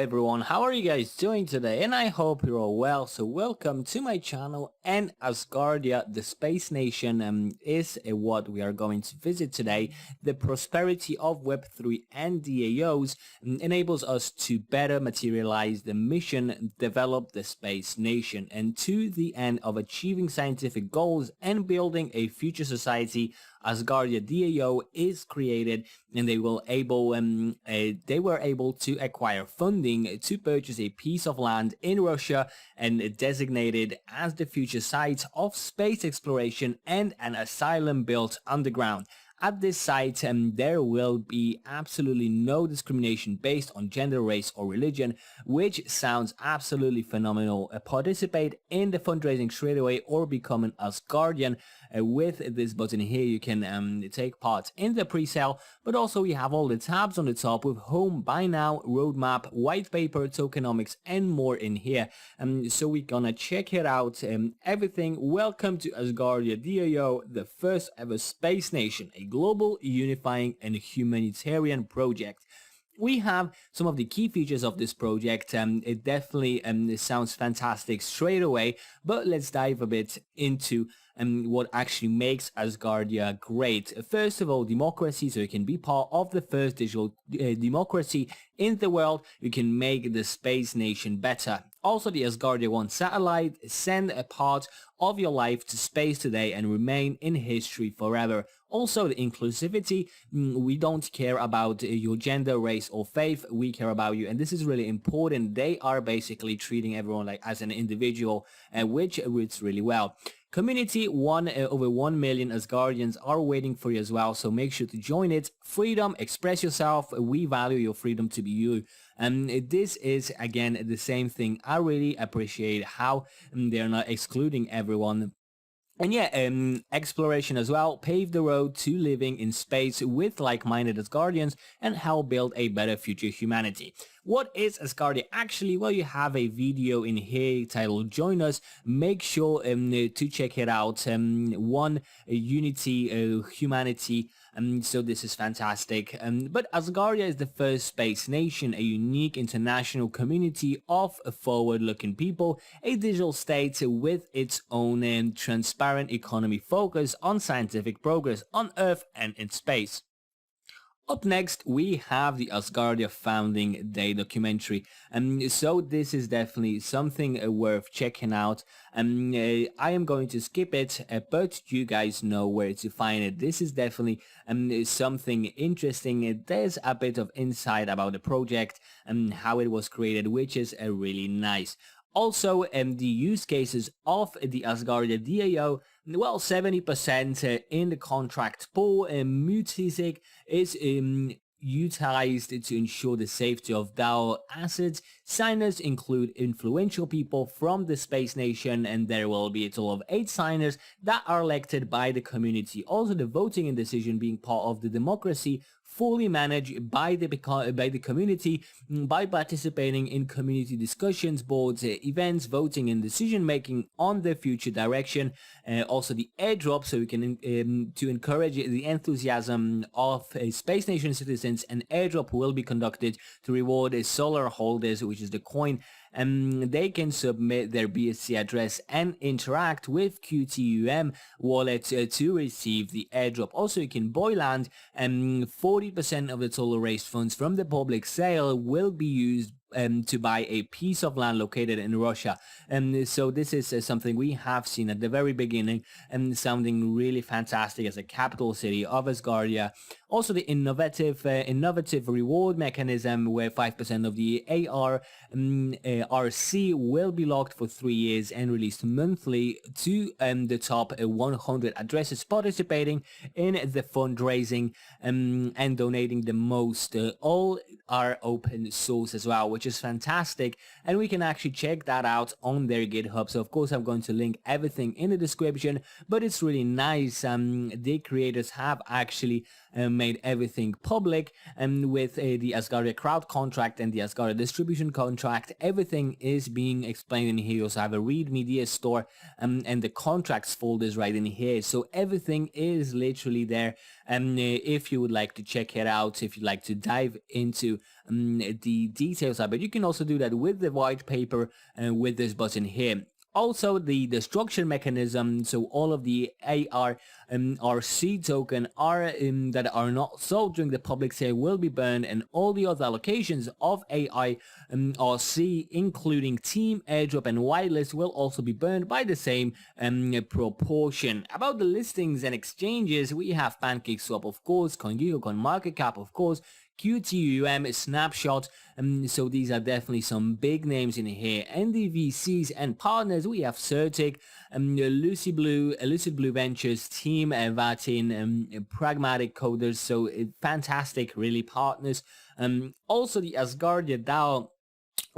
everyone, how are you guys doing today? And I hope you're all well. So welcome to my channel, and Asgardia, the space nation, is what we are going to visit today. The prosperity of Web3 and DAOs enables us to better materialize the mission, develop the space nation, and to the end of achieving scientific goals and building a future society. Asgardia Dao is created, and they were able to acquire funding to purchase a piece of land in Russia and designated as the future site of space exploration and an asylum built underground. At this site, there will be absolutely no discrimination based on gender, race or religion, which sounds absolutely phenomenal. Participate in the fundraising straight away or become an Asgardian. With this button here, you can take part in the pre-sale, but also we have all the tabs on the top with home, buy now, roadmap, white paper, tokenomics and more in here. So we're gonna check it out. Everything. Welcome to Asgardia Dao, the first ever space nation, a global, unifying and humanitarian project. We have some of the key features of this project. It definitely sounds fantastic straight away, but let's dive a bit into what actually makes Asgardia great. First of all, democracy, so you can be part of the first digital democracy in the world. You can make the space nation better. Also, the Asgardia 1 satellite, send a part of your life to space today and remain in history forever. Also, the inclusivity, we don't care about your gender, race or faith, we care about you, and this is really important. They are basically treating everyone like as an individual, which works really well. Community, over 1 million Asgardians are waiting for you as well, so make sure to join it. Freedom, express yourself, we value your freedom to be you. And this is again the same thing. I really appreciate how they're not excluding everyone. And yeah, exploration as well, pave the road to living in space with like-minded Asgardians and help build a better future humanity. What is Asgardia actually? Well, you have a video in here titled Join Us. Make sure to check it out. One, unity, humanity. So this is fantastic. But Asgardia is the first space nation, a unique international community of forward-looking people, a digital state with its own transparent economy focused on scientific progress on Earth and in space. Up next, we have the Asgardia Founding Day documentary. So this is definitely something worth checking out. I am going to skip it, but you guys know where to find it. This is definitely something interesting. There's a bit of insight about the project and how it was created, which is really nice. Also, the use cases of the Asgardia DAO, well, 70% in the contract pool. Multisig is utilized to ensure the safety of DAO assets. Signers include influential people from the space nation, and there will be a total of 8 signers that are elected by the community. Also, the voting and decision being part of the democracy, fully managed by the community by participating in community discussions boards, events, voting and decision making on the future direction. Also the airdrop, so we can to encourage the enthusiasm of space nation citizens, an airdrop will be conducted to reward solar holders, which is the coin. They can submit their BSC address and interact with QTUM wallet to receive the airdrop. Also, you can buy land, and 40% of the total raised funds from the public sale will be used to buy a piece of land located in Russia. So this is something we have seen at the very beginning and sounding really fantastic as a capital city of Asgardia. Also the innovative reward mechanism where 5% of the RC will be locked for 3 years and released monthly to the top 100 addresses participating in the fundraising and donating the most. All are open source as well, which is fantastic, and we can actually check that out on their GitHub. So of course I'm going to link everything in the description, but it's really nice. The creators have actually made everything public, and with the Asgardia crowd contract and the Asgardia distribution contract, everything is being explained in here. You also have a read media store and the contracts folders right in here, so everything is literally there. if you would like to check it out, if you'd like to dive into the details of it, you can also do that with the white paper and with this button here. Also, the structure mechanism, so all of the ARC token that are not sold during the public sale will be burned, and all the other allocations of ARC, including team, airdrop, and whitelist, will also be burned by the same proportion. About the listings and exchanges, we have PancakeSwap, of course, CoinGecko, CoinMarketCap, of course, QTUM, Snapshot, so these are definitely some big names in here. And the VCs and partners, we have Certic, Lucid Blue Ventures, Team Vatin, Pragmatic Coders, so fantastic really partners. Also the Asgardia Dao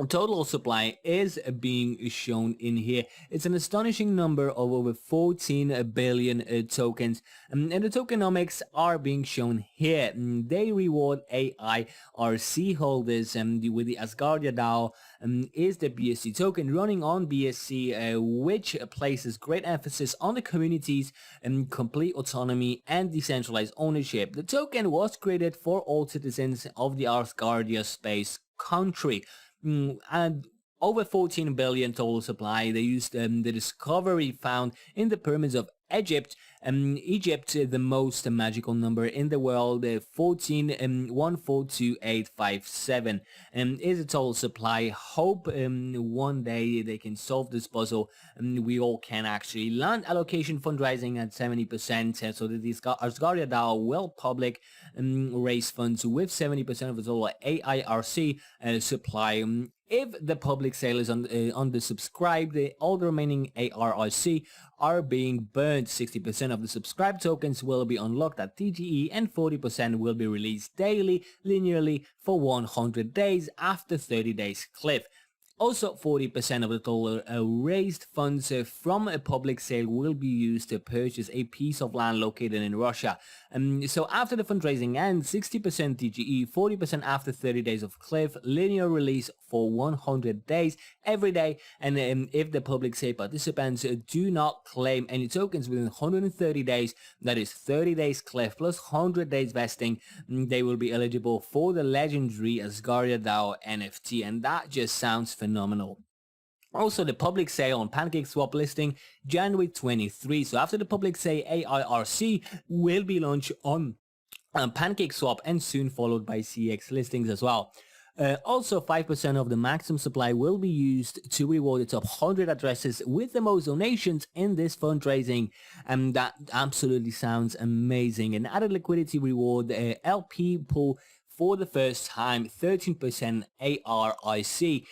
total supply is being shown in here. It's an astonishing number of over 14 billion tokens, and the tokenomics are being shown here. They reward AIRC holders, with the Asgardia DAO is the BSC token running on BSC, which places great emphasis on the community's complete autonomy and decentralized ownership. The token was created for all citizens of the Asgardia space country. And over 14 billion total supply. They used the discovery found in the pyramids of Egypt. Egypt, the most magical number in the world, 14,142,857, is a total supply. Hope one day they can solve this puzzle. We all can actually land allocation fundraising at 70%, so that the Asgardia DAO will public raise funds with 70% of the total AIRC supply. If the public sale is undersubscribed, all the remaining ARRC are being burned. 60% of the subscribed tokens will be unlocked at TGE, and 40% will be released daily, linearly, for 100 days after 30 days cliff. Also, 40% of the total raised funds from a public sale will be used to purchase a piece of land located in Russia. So after the fundraising ends, 60% TGE, 40% after 30 days of cliff, linear release for 100 days every day. And if the public sale participants do not claim any tokens within 130 days, that is 30 days cliff plus 100 days vesting, they will be eligible for the legendary Asgardia Dao NFT, and that just sounds phenomenal. Also, the public sale on PancakeSwap listing January 23. So after the public sale, AIRC will be launched on PancakeSwap and soon followed by CX listings as well. Also, 5% of the maximum supply will be used to reward the top 100 addresses with the most donations in this fundraising, and that absolutely sounds amazing. An added liquidity reward, LP pool for the first time, 13% ARIC.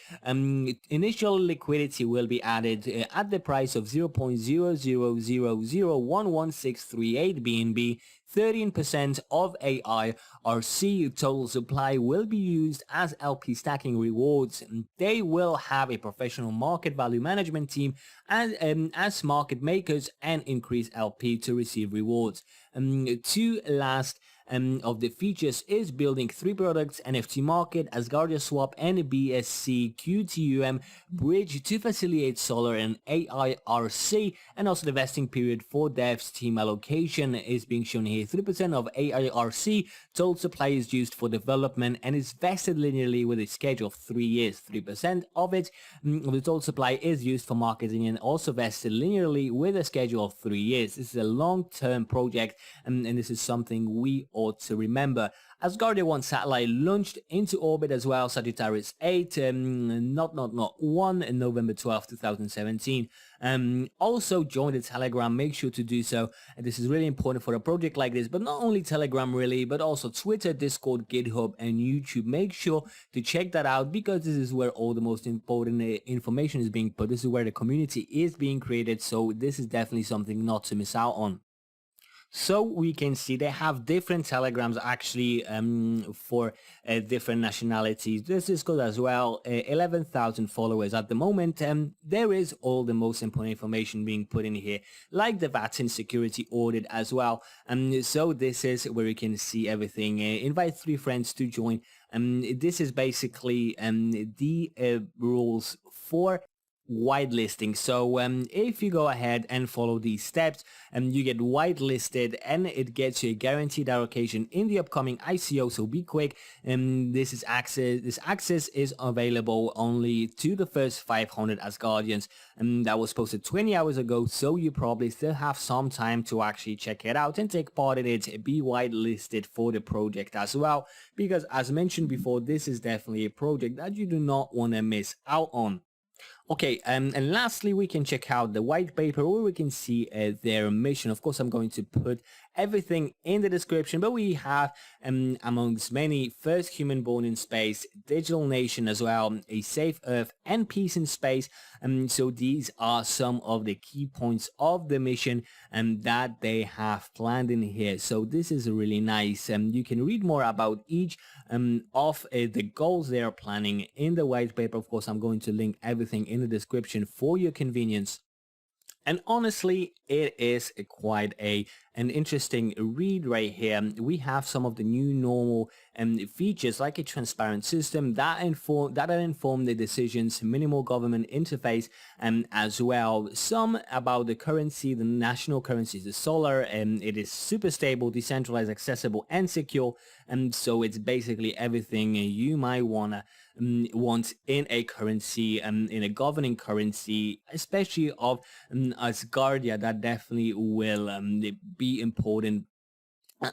Initial liquidity will be added at the price of 0.000011638 BNB. 13% of AIRC total supply will be used as LP stacking rewards. They will have a professional market value management team as market makers and increase LP to receive rewards. Two last of the features is building 3 products: NFT market, Asgardia Swap, and BSC QTUM bridge to facilitate Solar and AIRC, and also the vesting period for devs team allocation is being shown here. 3% of AIRC total supply is used for development and is vested linearly with a schedule of 3 years. 3% of it, the total supply, is used for marketing and also vested linearly with a schedule of 3 years. This is a long-term project, and this is something we ought to remember. Asgardia 1 satellite launched into orbit as well, Sagittarius 8, not 1, November 12, 2017. Also join the Telegram, make sure to do so. And this is really important for a project like this, but not only Telegram really, but also Twitter, Discord, GitHub, and YouTube. Make sure to check that out, because this is where all the most important information is being put. This is where the community is being created, so this is definitely something not to miss out on. So we can see they have different telegrams actually for different nationalities. This is good as well. 11,000 followers at the moment. There is all the most important information being put in here, like the VAT security audit as well. So this is where you can see everything. Invite 3 friends to join. This is basically the rules for whitelisting. So if you go ahead and follow these steps, you get whitelisted and it gets you a guaranteed allocation in the upcoming ICO. So be quick. This access is available only to the first 500 Asgardians. That was posted 20 hours ago, so you probably still have some time to actually check it out and take part in it. Be whitelisted for the project as well, because as mentioned before, this is definitely a project that you do not want to miss out on. Okay, and lastly, we can check out the white paper where we can see their mission. Of course, I'm going to put everything in the description, but we have, amongst many, first human born in space, digital nation as well, a safe Earth, and peace in space. So these are some of the key points of the mission that they have planned in here. So this is really nice. You can read more about each of the goals they are planning in the white paper. Of course, I'm going to link everything in the description for your convenience. And honestly, it is quite an interesting read right here. We have some of the new normal features like a transparent system that inform the decisions, minimal government interface, as well. Some about the currency, the national currency is the solar, and it is super stable, decentralized, accessible, and secure. And so it's basically everything you might want in a currency, in a governing currency, especially of Asgardia. That definitely will be important.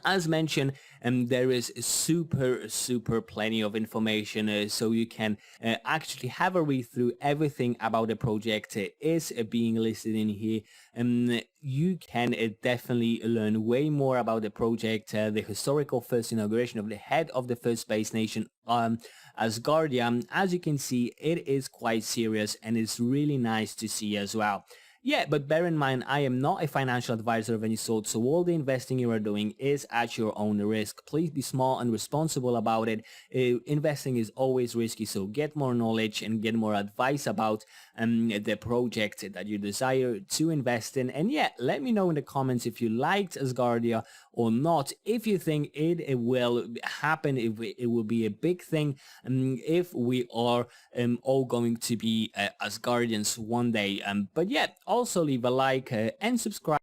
As mentioned, there is super plenty of information, so you can actually have a read through. Everything about the project is being listed in here. You can definitely learn way more about the project, the historical first inauguration of the head of the first space nation, Asgardia. As you can see, it is quite serious and it's really nice to see as well. Yeah, but bear in mind, I am not a financial advisor of any sort, so all the investing you are doing is at your own risk. Please be smart and responsible about it. Investing is always risky, so get more knowledge and get more advice about the project that you desire to invest in. And yeah, let me know in the comments if you liked Asgardia or not, if you think it will happen, if it will be a big thing, if we are all going to be Asgardians one day. But yeah, also leave a like and subscribe.